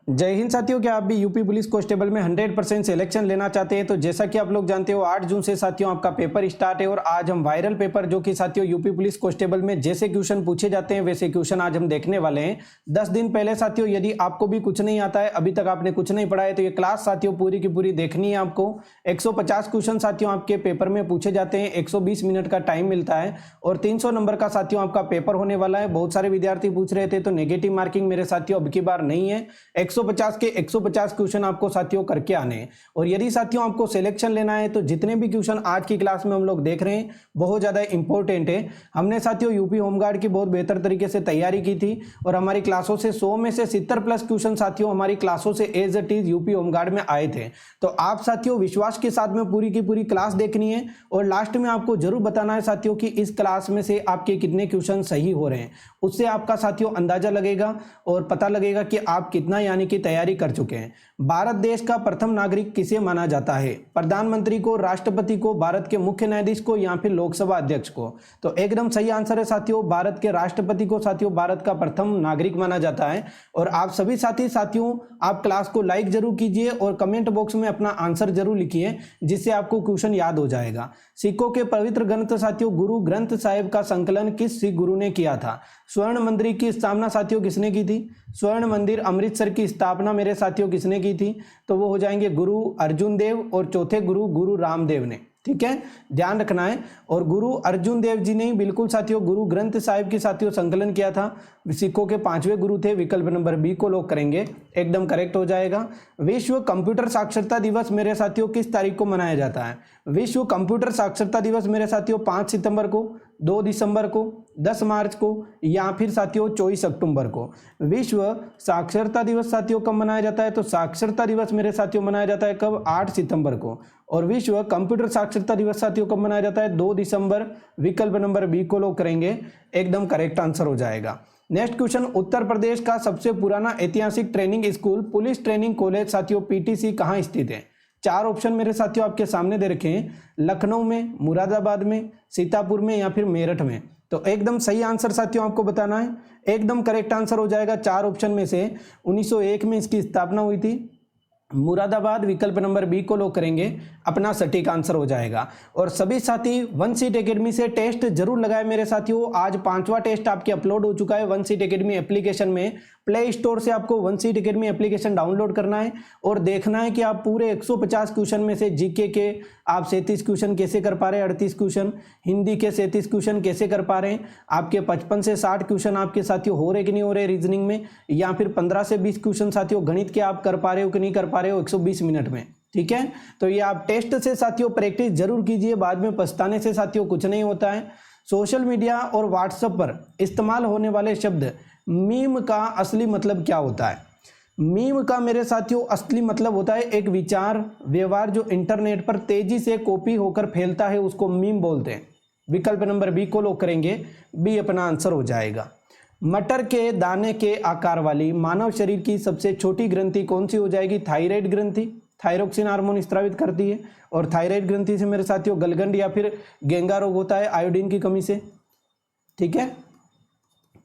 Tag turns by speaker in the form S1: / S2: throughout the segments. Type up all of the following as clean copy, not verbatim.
S1: जय हिंद साथियों, क्या आप भी यूपी पुलिस कांस्टेबल में 100% सिलेक्शन लेना चाहते हैं? तो जैसा कि आप लोग जानते हो 8 जून से साथियों आपका पेपर स्टार्ट है और आज हम वायरल पेपर जो कि साथियों यूपी पुलिस कांस्टेबल में जैसे क्वेश्चन पूछे जाते हैं वैसे क्वेश्चन आज हम देखने वाले हैं। 10 दिन पहले साथियों यदि आपको भी कुछ नहीं आता है, अभी तक आपने कुछ नहीं पढ़ा है, तो ये क्लास साथियों पूरी की पूरी देखनी है आपको। 150 क्वेश्चन साथियों आपके पेपर में पूछे जाते हैं, 120 मिनट का टाइम मिलता है और 300 नंबर का साथियों आपका पेपर होने वाला है। बहुत सारे विद्यार्थी पूछ रहे थे तो नेगेटिव मार्किंग मेरे साथियों अब की बार नहीं है। 150 के 150 क्वेश्चन आपको साथियों करके आने हैं। और यदि साथियों आपको सिलेक्शन लेना है तो जितने भी क्वेश्चन आज की क्लास में हम लोग देख रहे हैं बहुत ज्यादा इंपॉर्टेंट है। हमने साथियों यूपी होमगार्ड की बहुत बेहतर तरीके से तैयारी की थी और हमारी क्लासों से 100 में से 70 प्लस क्वेश्चन साथियों हमारी क्लासों से as it is UP home guard में आए थे। तो आप साथियों विश्वास के साथ में पूरी की पूरी क्लास देखनी है और लास्ट में आपको जरूर बताना है साथियों कि इस क्लास में से आपके कितने क्वेश्चन सही हो रहे हैं। उससे आपका साथियों अंदाजा लगेगा और पता लगेगा कि आप कितना यानी कि तैयारी कर चुके हैं। भारत देश का प्रथम नागरिक किसे माना जाता है? प्रधानमंत्री को, राष्ट्रपति को, भारत के मुख्य न्यायाधीश को या फिर लोकसभा अध्यक्ष को? तो एकदम सही आंसर है साथियों भारत के राष्ट्रपति को साथियों भारत का प्रथम नागरिक माना जाता है। और आप सभी साथियों आप क्लास को लाइक जरूर कीजिए और कमेंट बॉक्स में अपना आंसर जरूर लिखिए जिससे आपको क्वेश्चन याद हो जाएगा। सिखों के पवित्र ग्रंथ साथियों गुरु ग्रंथ साहिब का संकलन किस सिख गुरु ने किया था? स्वर्ण मंदिर की स्थापना साथियों किसने की थी? स्वर्ण मंदिर अमृतसर की स्थापना मेरे साथियों किसने की थी? तो वो हो जाएंगे गुरु अर्जुन देव और चौथे गुरु रामदेव ने। ठीक है, ध्यान रखना है। और गुरु अर्जुन देव जी ने ही बिल्कुल साथियों गुरु ग्रंथ साहिब की साथियों संकलन किया था। सिखों के 5वें गुरु थे। विकल्प नंबर बी को लॉक करेंगे, एकदम करेक्ट हो जाएगा। विश्व कंप्यूटर साक्षरता दिवस मेरे साथियों किस तारीख को मनाया जाता है? विश्व कंप्यूटर साक्षरता दिवस मेरे साथियों 5 सितंबर को, 2 दिसंबर को, 10 मार्च को या फिर साथियों 24 अक्टूबर को। विश्व साक्षरता दिवस साथियों कब मनाया जाता है? तो साक्षरता दिवस मेरे साथियों मनाया जाता है कब? 8 सितंबर को। और विश्व कंप्यूटर साक्षरता दिवस साथियों कब मनाया जाता है? 2 दिसंबर। विकल्प नंबर बी को लॉक करेंगे, एकदम करेक्ट आंसर हो जाएगा। नेक्स्ट क्वेश्चन, उत्तर प्रदेश का सबसे पुराना ऐतिहासिक training school police training college साथियों पीटीसी कहाँ स्थित है? 4 ऑप्शन मेरे साथियों आपके सामने दे रखे हैं, लखनऊ में, मुरादाबाद में, सीतापुर में या फिर मेरठ में। तो एकदम सही आंसर साथियों आपको बताना है, एकदम करेक्ट आंसर हो जाएगा 4 ऑप्शन में से। 1901 में इसकी स्थापना हुई थी, मुरादाबाद। विकल्प नंबर बी को लॉक करेंगे, अपना सटीक आंसर हो जाएगा। और सभी साथी वन सीट एकेडमी से टेस्ट जरूर लगाए मेरे साथियों। आज 5वां टेस्ट आपके अपलोड हो चुका है वन सीट एकेडमी एप्लीकेशन में। प्ले स्टोर से आपको one seat academy application download करना है और देखना है कि आप पूरे 150 क्वेश्चन में से जीके के आप 37 क्वेश्चन कैसे कर पा रहे हैं, 38 क्वेश्चन, हिंदी के 37 क्वेश्चन कैसे कर पा रहे हैं, आपके 55 से 60 क्वेश्चन आपके साथियों हो रहे कि नहीं हो रहे रीजनिंग में, या फिर 15 से 20 क्वेश्चन साथियों गणित के आप कर पा रहे हो कि नहीं कर पा रहे हो 120 मिनट में। ठीक है, तो ये आप टेस्ट से साथियों प्रैक्टिस जरूर कीजिए, बाद में पछताने से साथियों कुछ नहीं होता है। सोशल मीडिया और व्हाट्सएप पर इस्तेमाल होने वाले शब्द मीम का असली मतलब क्या होता है? मीम का मेरे साथियों असली मतलब होता है एक विचार व्यवहार जो इंटरनेट पर तेजी से कॉपी होकर फैलता है, उसको मीम बोलते हैं। विकल्प नंबर बी को लॉक करेंगे, बी अपना आंसर हो जाएगा। मटर के दाने के आकार वाली मानव शरीर की सबसे छोटी ग्रंथि कौन सी हो जाएगी? थायराइड ग्रंथि। थायरोक्सिन हार्मोन स्रावित करती है और थायराइड ग्रंथि से मेरे साथियों गलगंड या फिर गेंगा रोग होता है आयोडीन की कमी से। ठीक है,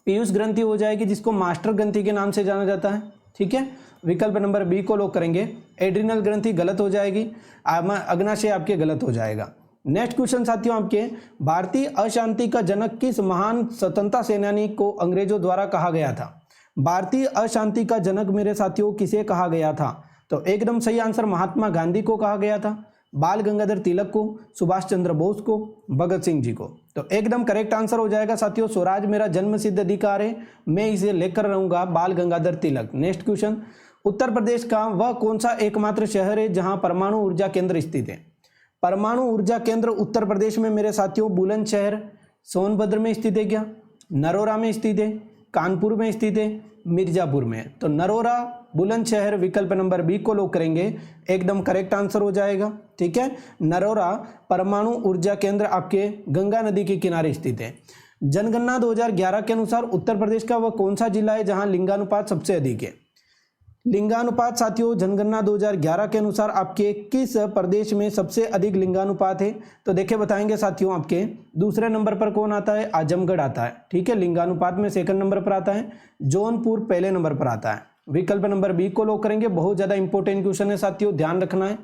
S1: पीयूष ग्रंथि हो जाएगी जिसको मास्टर ग्रंथि के नाम से जाना जाता है। ठीक है, विकल्प नंबर बी को लॉक करेंगे। एड्रिनल ग्रंथि गलत हो जाएगी, अग्नाशय आपके गलत हो जाएगा। नेक्स्ट क्वेश्चन साथियों आपके, भारतीय अशांति का जनक किस महान स्वतंत्रता सेनानी को अंग्रेजों द्वारा कहा गया था? भारतीय अशांति का जनक मेरे साथियों किसे कहा गया था? तो एकदम सही आंसर महात्मा गांधी को कहा गया था, बाल गंगाधर तिलक को, सुभाष चंद्र बोस को, भगत सिंह जी को। तो एकदम करेक्ट आंसर हो जाएगा साथियों, स्वराज मेरा जन्म सिद्ध अधिकार है, मैं इसे लेकर रहूंगा, बाल गंगाधर तिलक। नेक्स्ट क्वेश्चन, उत्तर प्रदेश का वह कौन सा एकमात्र शहर है जहां परमाणु ऊर्जा केंद्र स्थित है? परमाणु ऊर्जा केंद्र उत्तर प्रदेश में मेरे साथियों बुलंदशहर सोनभद्र में स्थित है क्या? नरोरा में स्थित है, कानपुर में स्थित है, मिर्जापुर में? तो नरोरा, बुलंदशहर। विकल्प नंबर बी को लॉक करेंगे, एकदम करेक्ट आंसर हो जाएगा। ठीक है, नरोरा परमाणु ऊर्जा केंद्र आपके गंगा नदी के किनारे स्थित है। जनगणना 2011 के अनुसार उत्तर प्रदेश का वह कौन सा जिला है जहां लिंगानुपात सबसे अधिक है? लिंगानुपात साथियों जनगणना 2011 के अनुसार आपके किस प्रदेश में सबसे अधिक लिंगानुपात है? तो देखिए बताएंगे साथियों, आपके दूसरे नंबर पर कौन आता है? आजमगढ़ आता है। ठीक है, लिंगानुपात में सेकंड नंबर पर आता है। जौनपुर पहले नंबर पर आता है। विकल्प नंबर बी को लॉक करेंगे। बहुत ज्यादा इंपॉर्टेंट क्वेश्चन है साथियों, ध्यान रखना है।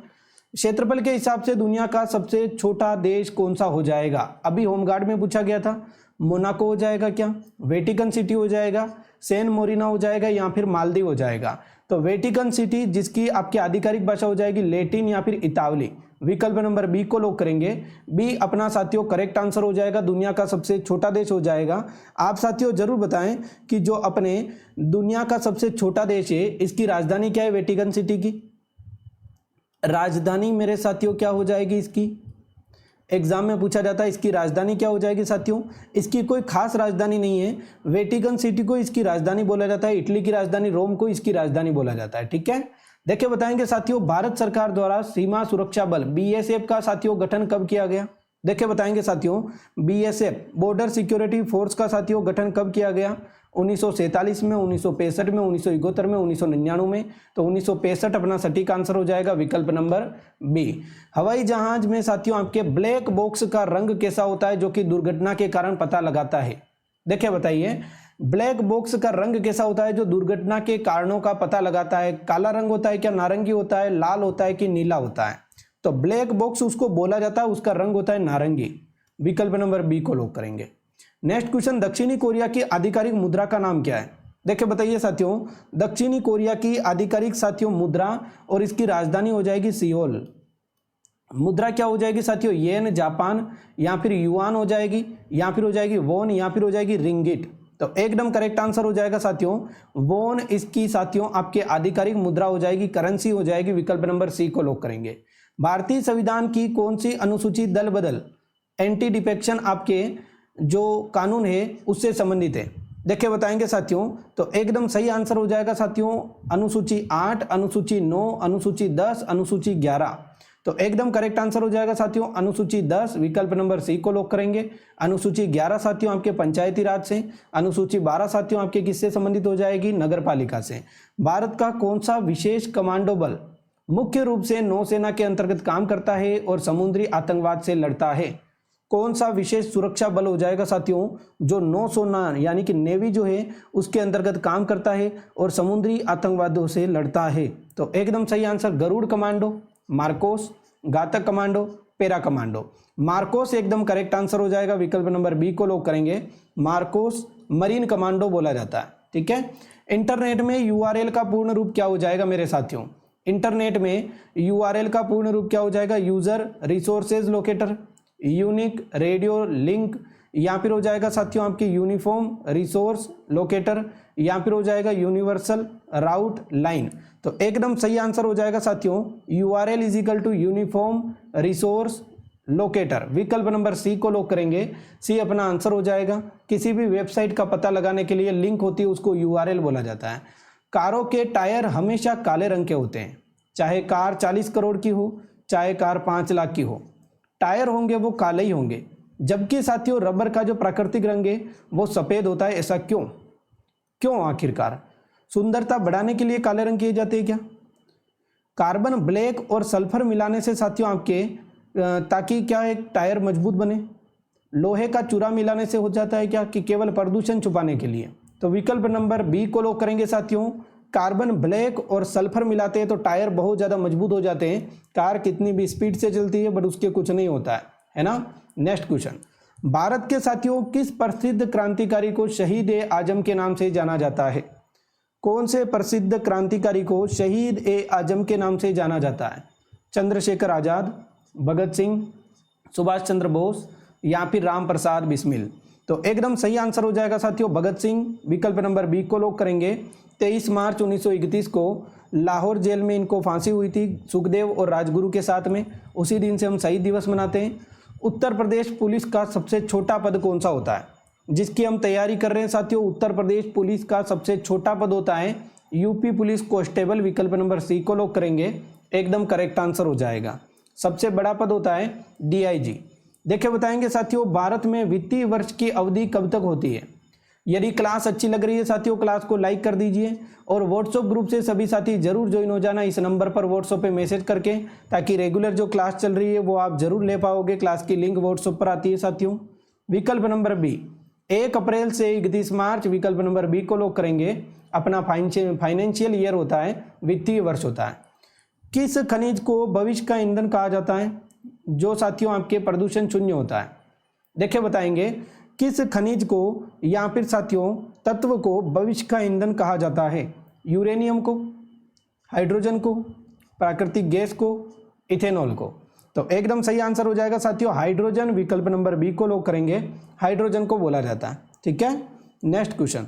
S1: क्षेत्रफल के हिसाब से दुनिया का सबसे छोटा देश कौन सा हो जाएगा? अभी होमगार्ड में पूछा गया था। मोनाको हो जाएगा क्या, वेटिकन सिटी हो जाएगा, सैन मोरिना हो जाएगा, या फिर मालदीव हो जाएगा? तो वेटिकन सिटी, जिसकी आपकी आधिकारिक भाषा हो जाएगी लैटिन या फिर इतावली। विकल्प नंबर बी को लॉक करेंगे। बी अपना साथियों करेक्ट आंसर हो जाएगा, दुनिया का सबसे छोटा देश हो जाएगा। आप साथियों जरूर बताएं कि जो अपने दुनिया का सबसे छोटा देश है, इसकी राजधानी क्या है? वेटिकन सिटी की राजधानी मेरे साथियों क्या हो जाएगी? इसकी एग्जाम में पूछा जाता है, इसकी राजधानी क्या हो जाएगी साथियों? इसकी कोई खास राजधानी नहीं है। वेटिकन सिटी को इसकी राजधानी बोला जाता है, इटली की राजधानी रोम को इसकी राजधानी बोला जाता है। ठीक है, देखिए बताएंगे साथियों, भारत सरकार द्वारा सीमा सुरक्षा बल बीएसएफ का साथियों गठन कब किया गया? देखिए बताएंगे साथियों, बीएसएफ बॉर्डर सिक्योरिटी फोर्स का साथियों गठन कब किया गया? 1947 में, 1965 में, 1971 में, 1999 में। तो 1965 अपना सटीक आंसर हो जाएगा, विकल्प नंबर बी। हवाई जहाज में साथियों आपके ब्लैक बॉक्स का रंग कैसा होता है जो कि दुर्घटना के कारण पता लगाता है? देखिए बताइए, ब्लैक बॉक्स का रंग कैसा होता है जो दुर्घटना के कारणों का पता लगाता है? काला रंग होता है क्या, नारंगी होता है, लाल होता है कि नीला होता है? तो ब्लैक बॉक्स उसको बोला जाता है, उसका रंग होता है नारंगी। विकल्प नंबर बी को लॉक करेंगे। नेक्स्ट क्वेश्चन, दक्षिणी कोरिया की आधिकारिक मुद्रा का नाम क्या है? देखिए बताइए साथियों, दक्षिणी कोरिया की आधिकारिक साथियों मुद्रा और इसकी राजधानी हो जाएगी सियोल। मुद्रा क्या हो जाएगी साथियों? येन जापान, या फिर युआन हो जाएगी, या फिर हो जाएगी वोन, या फिर हो जाएगी रिंगिट। तो एकदम करेक्ट आंसर हो जाएगा साथियों वोन, इसकी साथियों आपके आधिकारिक मुद्रा हो जाएगी, करेंसी हो जाएगी। विकल्प नंबर सी को लॉक करेंगे। भारतीय संविधान की कौन सी अनुसूची दल बदल एंटी डिफेक्शन आपके जो कानून है उससे संबंधित है? देखिए बताएंगे साथियों, तो एकदम सही आंसर हो जाएगा साथियों अनुसूची 8, अनुसूची 9, अनुसूची 10, अनुसूची 11। तो एकदम करेक्ट आंसर हो जाएगा साथियों अनुसूची 10। विकल्प नंबर सी को लॉक करेंगे। अनुसूची 11 साथियों आपके पंचायती राज से, अनुसूची 12 साथियों आपके किससे संबंधित हो जाएगी? नगर पालिका से। भारत का कौन सा विशेष कमांडो बल मुख्य रूप से नौसेना के अंतर्गत काम करता है और समुद्री आतंकवाद से लड़ता है? कौन सा विशेष सुरक्षा बल हो जाएगा साथियों जो नौसेना यानी कि नेवी जो है उसके अंतर्गत काम करता है और समुद्री आतंकवादियों से लड़ता है? तो एकदम सही आंसर गरुड़ कमांडो, मार्कोस, घातक कमांडो, पैरा कमांडो। मार्कोस एकदम करेक्ट आंसर हो जाएगा। विकल्प नंबर बी को लॉक करेंगे। मार्कोस मरीन कमांडो बोला जाता है। ठीक है, इंटरनेट में यूआरएल का पूर्ण रूप क्या हो जाएगा मेरे साथियों? इंटरनेट में यूआरएल का पूर्ण रूप क्या हो जाएगा? User resources locator, unique radio link, या फिर हो जाएगा साथियों आपकी यूनिफॉर्म रिसोर्स लोकेटर, या फिर हो जाएगा यूनिवर्सल राउट लाइन। तो एकदम सही आंसर हो जाएगा साथियों URL is equal to uniform resource locator. विकल्प नंबर सी को लॉक करेंगे। सी अपना आंसर हो जाएगा। किसी भी वेबसाइट का पता लगाने के लिए लिंक होती है उसको यूआरएल बोला जाता है। कारों के टायर हमेशा काले रंग के होते हैं, चाहे कार 40 करोड़ की हो, चाहे कार 5 लाख की हो, टायर होंगे वो काले ही होंगे। जबकि साथियों रबर का जो प्राकृतिक रंग है वो सफेद होता है। ऐसा क्यों? क्यों आखिरकार? सुंदरता बढ़ाने के लिए काले रंग किए जाते हैं क्या? कार्बन ब्लैक और सल्फर मिलाने से साथियों आपके ताकि क्या एक टायर मजबूत बने? लोहे का चूरा मिलाने से हो जाता है क्या, कि केवल प्रदूषण छुपाने के लिए? तो विकल्प नंबर बी को लॉक करेंगे साथियों। कार्बन ब्लैक और सल्फर मिलाते हैं तो टायर बहुत ज़्यादा मजबूत हो जाते हैं। कार कितनी भी स्पीड से चलती है बट उसके कुछ नहीं होता है ना। नेक्स्ट क्वेश्चन, भारत के साथियों किस प्रसिद्ध क्रांतिकारी को शहीद ए आजम के नाम से जाना जाता है? कौन से प्रसिद्ध क्रांतिकारी को शहीद ए आजम के नाम से जाना जाता है? चंद्रशेखर आजाद, भगत सिंह, सुभाष चंद्र बोस, या फिर राम प्रसाद बिस्मिल? तो एकदम सही आंसर हो जाएगा साथियों भगत सिंह। विकल्प नंबर बी को लॉक करेंगे। 23 मार्च 1931 को लाहौर जेल में इनको फांसी हुई थी सुखदेव और राजगुरु के साथ में। उसी दिन से हम शहीद दिवस मनाते हैं। उत्तर प्रदेश पुलिस का सबसे छोटा पद कौन सा होता है, जिसकी हम तैयारी कर रहे हैं साथियों? उत्तर प्रदेश पुलिस का सबसे छोटा पद होता है यूपी पुलिस कांस्टेबल। विकल्प नंबर सी को लॉक करेंगे। एकदम करेक्ट आंसर हो जाएगा। सबसे बड़ा पद होता है डीआईजी। देखिए बताएंगे साथियों भारत में वित्तीय वर्ष की अवधि कब तक होती है? यदि क्लास अच्छी लग रही है साथियों क्लास को लाइक कर दीजिए और व्हाट्सएप ग्रुप से सभी साथी जरूर ज्वाइन हो जाना इस नंबर पर व्हाट्सएप पे मैसेज करके, ताकि रेगुलर जो क्लास चल रही है वो आप जरूर ले पाओगे। क्लास की लिंक व्हाट्सएप पर आती है साथियों। विकल्प नंबर बी 1 अप्रैल से 31 मार्च। विकल्प नंबर बी को लॉक करेंगे। अपना फाइनेंशियल ईयर होता है, वित्तीय वर्ष होता है। किस खनिज को भविष्य का ईंधन कहा जाता है, जो साथियों आपके प्रदूषण शून्य होता है। देखिए बताएंगे किस खनिज को या फिर साथियों तत्व को भविष्य का ईंधन कहा जाता है, यूरेनियम को, हाइड्रोजन को, प्राकृतिक गैस को, इथेनॉल को। तो एकदम सही आंसर हो जाएगा साथियों हाइड्रोजन, विकल्प नंबर बी को लॉक करेंगे, हाइड्रोजन को बोला जाता है। ठीक है, नेक्स्ट क्वेश्चन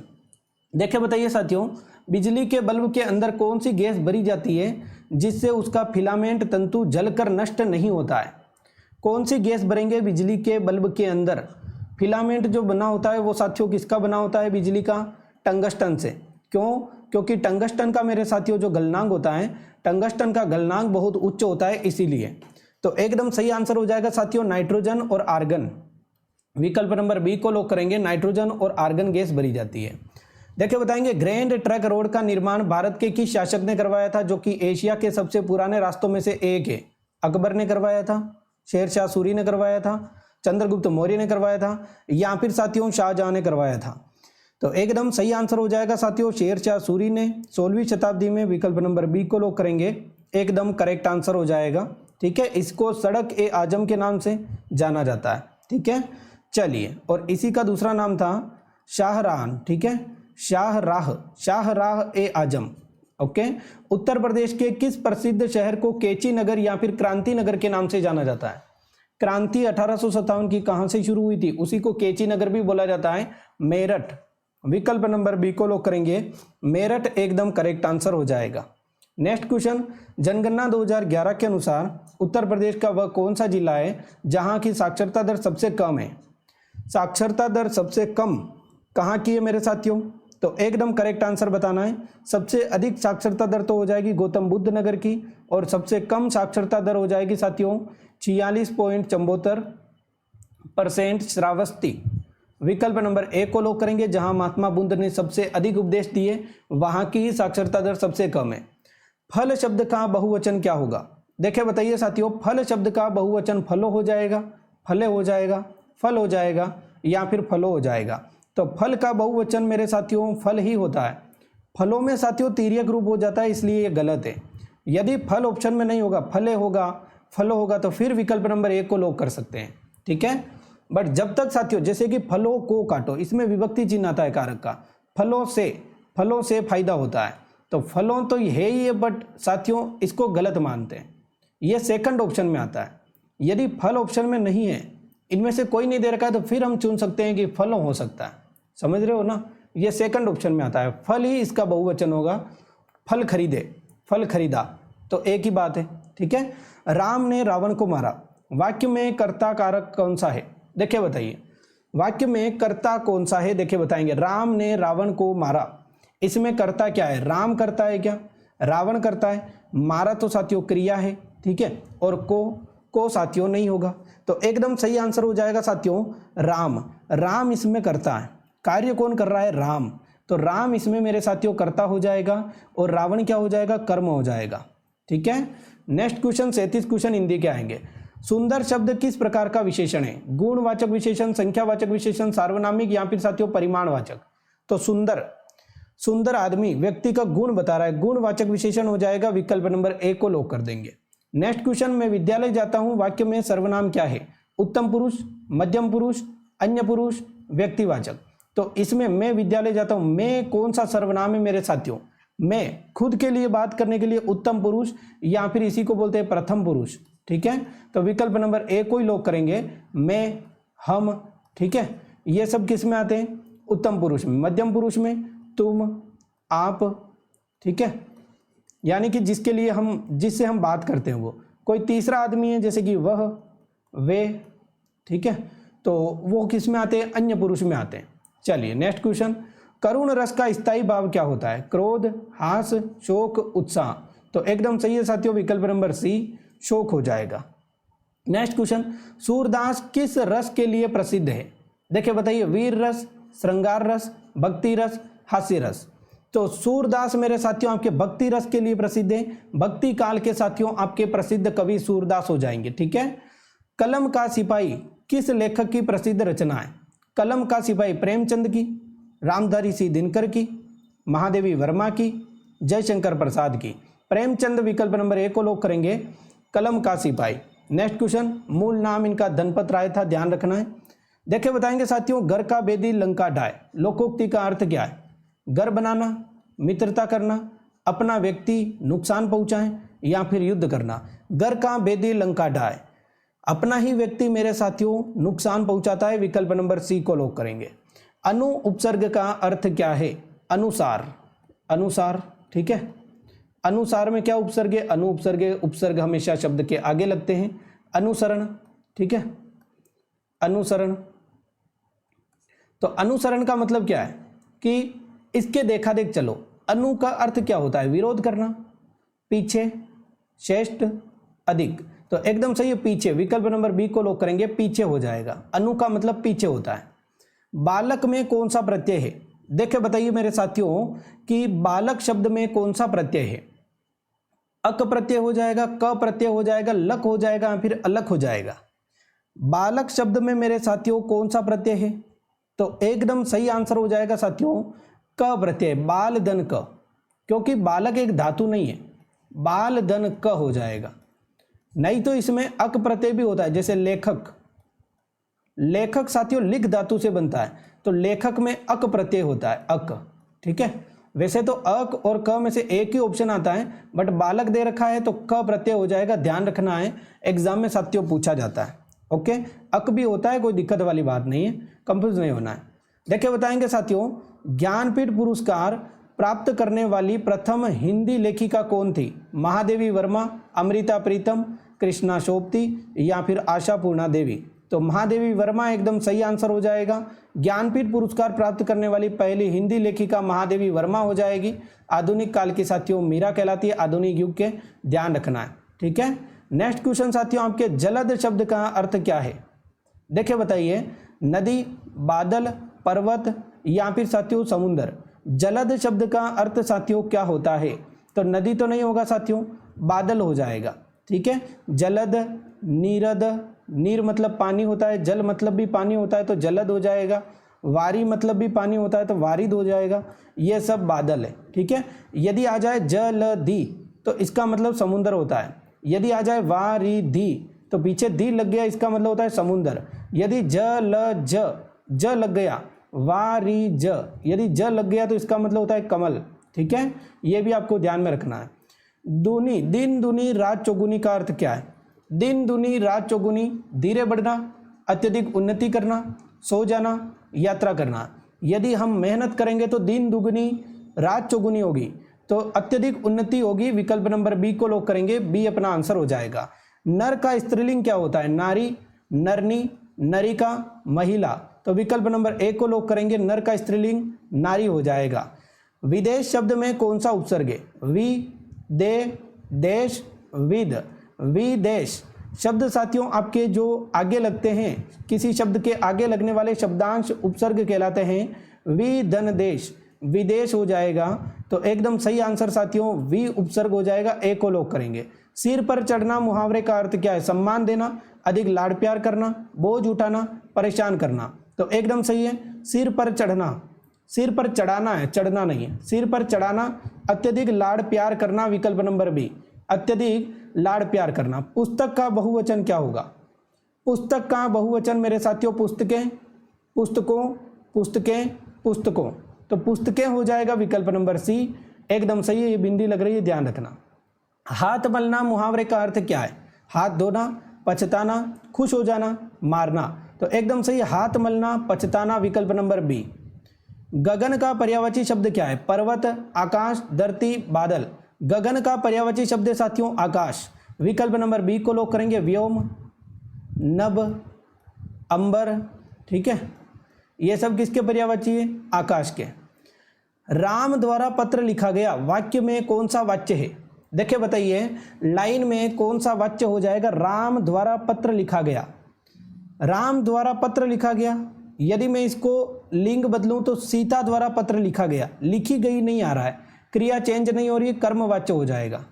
S1: देखिए बताइए साथियों, बिजली के बल्ब के अंदर कौन सी गैस भरी जाती है जिससे उसका फिलामेंट तंतु जलकर नष्ट नहीं होता है। कौन सी गैस भरेंगे बिजली के बल्ब के अंदर। फिलामेंट जो बना होता है वो साथियों किसका बना होता है, बिजली का, टंगस्टन से। क्यों, क्योंकि टंगस्टन का मेरे साथियों जो गलनांक होता है, टंगस्टन का गलनांक बहुत उच्च होता है इसीलिए। तो एकदम सही आंसर हो जाएगा साथियों नाइट्रोजन और आर्गन, विकल्प नंबर बी को लॉक करेंगे, नाइट्रोजन और आर्गन गैस भरी जाती है। देखिए बताएंगे ग्रैंड ट्रंक रोड का निर्माण भारत के किस शासक ने करवाया था, जो कि एशिया के सबसे पुराने रास्तों में से एक है। अकबर ने करवाया था, शेरशाह सूरी ने करवाया था, चंद्रगुप्त मौर्य ने करवाया था, या फिर साथियों शाहजहां ने करवाया था। तो एकदम सही आंसर हो जाएगा साथियों शेरशाह सूरी ने 16वीं शताब्दी में, विकल्प नंबर बी को लॉक करेंगे, एकदम करेक्ट आंसर हो जाएगा। ठीक है, इसको सड़क ए आजम के नाम से जाना जाता है। ठीक है, चलिए, और इसी का दूसरा नाम था शाहराह। ठीक है, शाहराह ए आजम। ओके, उत्तर प्रदेश के किस प्रसिद्ध शहर को केची नगर या फिर क्रांति नगर के नाम से जाना जाता है। क्रांति 1857 की कहां से शुरू हुई थी, उसी को केची नगर भी बोला जाता है, मेरठ, विकल्प नंबर बी को लॉक करेंगे, मेरठ एकदम करेक्ट आंसर हो जाएगा। नेक्स्ट क्वेश्चन, जनगणना 2011 के अनुसार उत्तर प्रदेश का वह कौन सा जिला है जहां की साक्षरता दर सबसे कम है। साक्षरता दर सबसे कम कहां की है मेरे साथियों, तो एकदम करेक्ट आंसर बताना है। सबसे अधिक साक्षरता दर तो हो जाएगी गौतम बुद्ध नगर की, और सबसे कम साक्षरता दर हो जाएगी साथियों 46.74% श्रावस्ती, विकल्प नंबर ए को लॉक करेंगे, जहां महात्मा बुद्ध ने सबसे अधिक उपदेश दिए, वहां की साक्षरता दर सबसे कम है। फल शब्द का बहुवचन क्या होगा। देखिए बताइए साथियों, फल शब्द का बहुवचन फलो हो जाएगा, फले हो जाएगा, फल हो जाएगा, या फिर फलो हो जाएगा। तो फल का बहुवचन मेरे साथियों फल ही होता है। फलों में साथियों तिर्यक रूप हो जाता है, इसलिए ये गलत है। यदि फल ऑप्शन में नहीं होगा, फले होगा, फलो होगा, तो फिर विकल्प नंबर एक को लॉक कर सकते हैं। ठीक है, बट जब तक साथियों जैसे कि फलों को काटो, इसमें विभक्ति चिन्ह आता है कारक का, फलों से फायदा होता है, तो फलों तो है ही है, बट साथियों इसको गलत मानते हैं। ये सेकंड ऑप्शन में आता है। यदि फल ऑप्शन में नहीं है, इनमें से कोई नहीं दे रखा है, तो फिर हम चुन सकते हैं कि फलों हो सकता है। समझ रहे हो ना, ये सेकंड ऑप्शन में आता है, फल ही इसका बहुवचन होगा, फल खरीदे, फल खरीदा, तो एक ही बात है। ठीक है, राम ने रावण को मारा, वाक्य में कर्ता कारक कौन सा है। देखिए बताइए, वाक्य में कर्ता कौन सा है, देखिए बताएंगे। राम ने रावण को मारा, इसमें कर्ता क्या है, राम करता है क्या, रावण करता है, मारा तो साथियों क्रिया है। ठीक है, और को साथियों नहीं होगा, तो एकदम सही आंसर हो जाएगा साथियों राम इसमें करता है। कार्य कौन कर रहा है, राम, तो राम इसमें मेरे साथियों कर्ता हो जाएगा, और रावण क्या हो जाएगा, कर्म हो जाएगा। ठीक है, नेक्स्ट क्वेश्चन 37 क्वेश्चन हिंदी के आएंगे। सुंदर शब्द किस प्रकार का विशेषण है, गुणवाचक विशेषण, संख्यावाचक विशेषण, सार्वनामिक, या फिर साथियों परिमाणवाचक। तो सुंदर आदमी व्यक्ति का गुण बता रहा है, गुणवाचक विशेषण हो जाएगा, विकल्प नंबर ए को लॉक कर देंगे। नेक्स्ट क्वेश्चन, मैं विद्यालय जाता हूं, वाक्य में सर्वनाम क्या है, उत्तम पुरुष, मध्यम पुरुष, अन्य पुरुष, व्यक्तिवाचक। तो इसमें मैं विद्यालय जाता हूं, मैं कौन सा सर्वनाम है मेरे साथियों, मैं खुद के लिए बात करने के लिए उत्तम पुरुष, या फिर इसी को बोलते हैं प्रथम पुरुष। ठीक है, तो विकल्प नंबर ए को ही लॉक करेंगे, मैं, हम। ठीक है, ये सब किस में आते हैं, उत्तम पुरुष में, मध्यम पुरुष में तुम, आप। ठीक है, यानी कि जिससे हम बात करते हैं वो कोई तीसरा आदमी है, जैसे कि वह, वे। ठीक है, तो वो किस में आते हैं, अन्य पुरुष में आते हैं। चलिए नेक्स्ट क्वेश्चन, करुण रस का स्थायी भाव क्या होता है, क्रोध, हास, शोक, उत्साह। तो एकदम सही है साथियों, विकल्प नंबर सी शोक हो जाएगा। नेक्स्ट क्वेश्चन, सूरदास किस रस के लिए प्रसिद्ध है। देखिए बताइए, वीर रस, श्रृंगार रस, भक्ति रस, हास्य रस। तो सूरदास मेरे साथियों आपके भक्ति रस के लिए प्रसिद्ध है, भक्ति काल के साथियों आपके प्रसिद्ध कवि सूरदास हो जाएंगे। ठीक है, कलम का सिपाही किस लेखक की प्रसिद्ध रचना है। कलम का सिपाही प्रेमचंद की, रामधारी सिंह दिनकर की, महादेवी वर्मा की, जयशंकर प्रसाद की। प्रेमचंद विकल्प नंबर ए को लॉक करेंगे, कलम का सिपाही। नेक्स्ट क्वेश्चन, मूल नाम इनका धनपत राय था, ध्यान रखना है। देखिए बताएंगे साथियों, घर का बेदी लंका ढाए, लोकोक्ति का अर्थ क्या है? घर बनाना, मित्रता करना, अपना व्यक्ति नुकसान पहुंचाए या फिर युद्ध करना। घर का बेदी लंका ढाए, अपना ही व्यक्ति मेरे साथियों नुकसान पहुंचाता है, विकल्प नंबर सी को लॉक करेंगे। अनु उपसर्ग का अर्थ क्या है? अनुसार, अनुसार, ठीक है। अनुसार में क्या उपसर्ग है? अनु उपसर्ग है, उपसर्ग हमेशा शब्द के आगे लगते हैं। अनुसरण, ठीक है, अनुसरण। तो अनुसरण का मतलब क्या है कि इसके देखा देख चलो। अनु का अर्थ क्या होता है? विरोध करना, पीछे, श्रेष्ठ, अधिक। तो एकदम सही है, पीछे। विकल्प नंबर बी को लॉक करेंगे, पीछे हो जाएगा। अनु का मतलब पीछे होता है। बालक में कौन सा प्रत्यय है? देखिए बताइए मेरे साथियों कि बालक शब्द में कौन सा प्रत्यय है? अक प्रत्यय हो जाएगा, क प्रत्यय हो जाएगा, लक हो जाएगा या फिर अलक हो जाएगा। बालक शब्द में मेरे साथियों कौन सा प्रत्यय है? तो एकदम सही आंसर हो जाएगा साथियों क प्रत्यय, बाल धन क, क्योंकि बालक एक धातु नहीं है, बाल धन क हो जाएगा। नहीं तो इसमें अक प्रत्यय भी होता है, जैसे लेखक। लेखक साथियों लिख धातु से बनता है, तो लेखक में अक प्रत्यय होता है, अक, ठीक है। वैसे तो अक और क में से एक ही ऑप्शन आता है, बट बालक दे रखा है तो क प्रत्यय हो जाएगा, ध्यान रखना है, एग्जाम में साथियों पूछा जाता है। ओके, अक भी होता है, कोई दिक्कत वाली बात नहीं है, कंफ्यूज नहीं होना है। देखिए बताएंगे साथियों, ज्ञानपीठ पुरस्कार प्राप्त करने वाली प्रथम हिंदी लेखिका कौन थी? महादेवी वर्मा, अमृता प्रीतम, कृष्णा सोपती या फिर आशा पूर्णा देवी। तो महादेवी वर्मा एकदम सही आंसर हो जाएगा। ज्ञानपीठ पुरस्कार प्राप्त करने वाली पहली हिंदी लेखिका महादेवी वर्मा हो जाएगी। आधुनिक काल की साथियों मीरा कहलाती है, आधुनिक युग के, ध्यान रखना है, ठीक है। नेक्स्ट क्वेश्चन साथियों, आपके जलद शब्द का अर्थ क्या है? देखिए बताइए, नदी, बादल, पर्वत या फिर साथियों समुद्र। जलद शब्द का अर्थ साथियों क्या होता है? तो नदी तो नहीं होगा साथियों, बादल हो जाएगा, ठीक है। जलद, नीरद, नीर मतलब पानी होता है, जल मतलब भी पानी होता है तो जलद हो जाएगा। वारी मतलब भी पानी होता है तो वारिद हो जाएगा। ये सब बादल है, ठीक है। यदि आ जाए जलधि तो इसका मतलब समुद्र होता है। यदि आ जाए वारिधि तो पीछे दी लग गया, इसका मतलब होता है समुद्र। यदि ज लग गया, वारिज, यदि ज लग गया तो इसका मतलब होता है कमल, ठीक है। ये भी आपको ध्यान में रखना है। दूनी, दिन दूनी रात चौगुनी का अर्थ क्या है? दिन दूनी रात चौगुनी, धीरे बढ़ना, अत्यधिक उन्नति करना, सो जाना, यात्रा करना। यदि हम मेहनत करेंगे तो दिन दुगनी रात चौगुनी होगी, तो अत्यधिक उन्नति होगी। विकल्प नंबर बी को लॉक करेंगे, बी अपना आंसर हो जाएगा। नर का स्त्रीलिंग क्या होता है? नारी, नरनी, नरिका, महिला। तो विकल्प नंबर ए को लॉक करेंगे, नर का स्त्रीलिंग नारी हो जाएगा। विदेश शब्द में कौन सा उपसर्ग है? वि, दे, देश, विद। विदेश शब्द साथियों आपके जो आगे लगते हैं, किसी शब्द के आगे लगने वाले शब्दांश उपसर्ग कहलाते हैं। विधन देश, विदेश हो जाएगा। तो एकदम सही आंसर साथियों वि उपसर्ग हो जाएगा, ए को लॉक करेंगे। सिर पर चढ़ना मुहावरे का अर्थ क्या है? सम्मान देना, अधिक लाड़ प्यार करना, बोझ उठाना, परेशान करना। तो एकदम सही है, सिर पर चढ़ना, सिर पर चढ़ाना है, चढ़ना नहीं है। सिर पर चढ़ाना, अत्यधिक लाड़ प्यार करना, विकल्प नंबर बी, अत्यधिक लाड़ प्यार करना। पुस्तक का बहुवचन क्या होगा? पुस्तक का बहुवचन मेरे साथियों पुस्तकें, पुस्तकों, पुस्तकें, पुस्तकों। तो पुस्तकें हो जाएगा, विकल्प नंबर सी एकदम सही है। ये बिंदी लग रही है, ध्यान रखना। हाथ मलना मुहावरे का अर्थ क्या है? हाथ धोना, पछताना, खुश हो जाना, मारना। तो एकदम सही, हाथ मलना, पछताना, विकल्प नंबर बी। गगन का पर्यायवाची शब्द क्या है? पर्वत, आकाश, धरती, बादल। गगन का पर्यायवाची शब्द है साथियों आकाश। विकल्प नंबर बी को लॉक करेंगे, व्योम, नभ, अंबर, ठीक है। ये सब किसके पर्यायवाची है? आकाश के। राम द्वारा पत्र लिखा गया, वाक्य में कौन सा वाच्य है? देखिए बताइए, लाइन में कौन सा वाच्य हो जाएगा? राम द्वारा पत्र लिखा गया। राम द्वारा पत्र लिखा गया, यदि मैं इसको लिंग बदलूं तो सीता द्वारा पत्र लिखा गया। लिखी गई नहीं आ रहा है, क्रिया चेंज नहीं हो रही है, कर्मवाच्य हो जाएगा,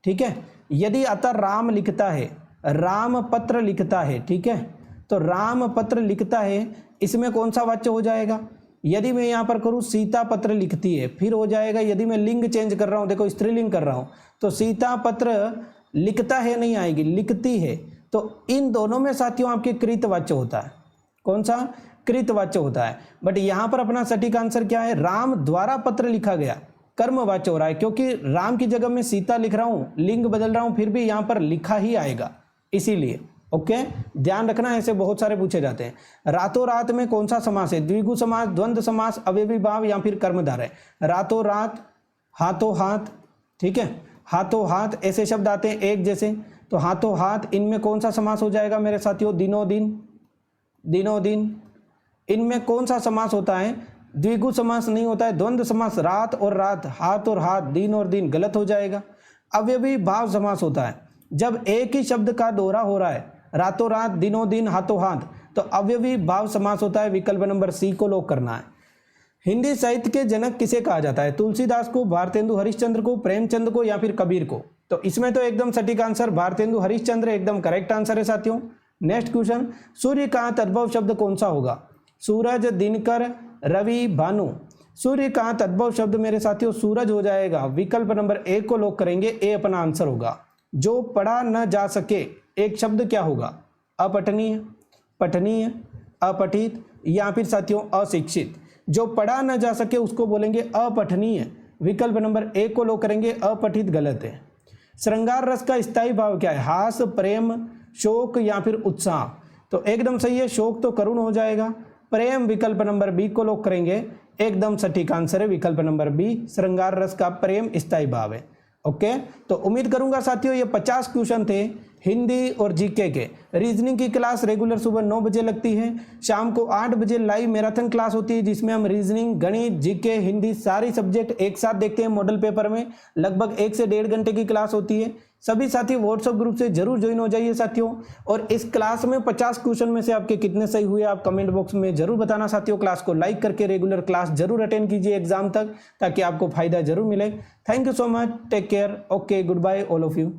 S1: ठीक है। यदि अतः राम लिखता है, राम पत्र लिखता है, ठीक है। तो राम पत्र लिखता है, इसमें कौन सा वाच्य हो जाएगा? यदि मैं यहाँ पर करूँ सीता पत्र लिखती है, फिर हो जाएगा यदि मैं लिंग चेंज कर रहा हूँ, देखो स्त्रीलिंग कर रहा हूँ, तो सीता पत्र लिखता है नहीं आएगी, लिखती है। तो इन दोनों में साथियों आपके कृतवाच्य होता है। कौन सा? कृतवाच्य होता है। बट यहाँ पर अपना सटीक आंसर क्या है? राम द्वारा पत्र लिखा गया, कर्मवाच्य हो रहा है, क्योंकि राम की जगह मैं सीता लिख रहा हूँ, लिंग बदल रहा हूँ, फिर भी यहाँ पर लिखा ही आएगा, इसीलिए। ओके, ध्यान रखना, ऐसे बहुत सारे पूछे जाते हैं। रातों रात में कौन सा समास है? द्विगु समास, द्वंद्व समास, अवयवी भाव या फिर कर्मधारय। रातों रात, हाथों हाथ, ठीक है, हाथों हाथ ऐसे शब्द आते हैं एक जैसे, तो हाथों हाथ, इनमें कौन सा समास हो जाएगा मेरे साथियों? दिनों दिन, दिनों दिन। इनमें कौन सा समास होता है? द्विगु समास नहीं होता है, द्वंद्व समास, रात और रात, हाथ और हाथ, दिन और दिन, गलत हो जाएगा। अवयवी भाव समास होता है, जब एक ही शब्द का दोहरा हो रहा है, रातों रात, दिनों दिन, हाथों हाथ, तो अवयवी भाव समास होता है। विकल्प नंबर सी को लॉक करना है। हिंदी साहित्य के जनक किसे कहा जाता है? तुलसीदास को, भारतेंदु हरिश्चंद्र को, प्रेमचंद को या फिर कबीर को? तो इसमें तो एकदम सटीक आंसर भारतेंदु हरिश्चंद्र एकदम करेक्ट आंसर है साथियों। नेक्स्ट क्वेश्चन, सूर्य का तद्भव शब्द कौन सा होगा? सूरज, दिनकर, रवि, भानु। सूर्य का तद्भव शब्द मेरे साथियों सूरज हो जाएगा। विकल्प नंबर ए को लॉक करेंगे, ए अपना आंसर होगा। जो पढ़ा न जा सके, एक शब्द क्या होगा? अपठनीय, पठनीय, अपठित या फिर साथियों अशिक्षित। जो पढ़ा न जा सके उसको बोलेंगे अपठनीय। विकल्प नंबर ए को लॉक करेंगे, अपठित गलत है। श्रृंगार रस का स्थायी भाव क्या है? हास, प्रेम, शोक या फिर उत्साह? तो एकदम सही है, शोक तो करुण हो जाएगा। प्रेम, विकल्प नंबर बी को लॉक करेंगे, एकदम सटीक आंसर है विकल्प नंबर बी, श्रृंगार रस का प्रेम स्थायी भाव है। ओके, तो उम्मीद करूंगा साथियों ये 50 क्वेश्चन थे हिंदी और जीके के। रीजनिंग की क्लास रेगुलर सुबह 9 बजे लगती है, शाम को 8 बजे लाइव मैराथन क्लास होती है, जिसमें हम रीजनिंग, गणित, जीके, हिंदी सारी सब्जेक्ट एक साथ देखते हैं मॉडल पेपर में। लगभग 1 से 1.5 घंटे की क्लास होती है। सभी साथी व्हाट्सएप ग्रुप से जरूर ज्वाइन हो जाइए साथियों। और इस क्लास में 50 क्वेश्चन में से आपके कितने सही हुए आप कमेंट बॉक्स में जरूर बताना साथियों। क्लास को लाइक करके रेगुलर क्लास जरूर अटेंड कीजिए एग्जाम तक, ताकि आपको फायदा जरूर मिले। Thank you so much, take care, okay, goodbye all of you.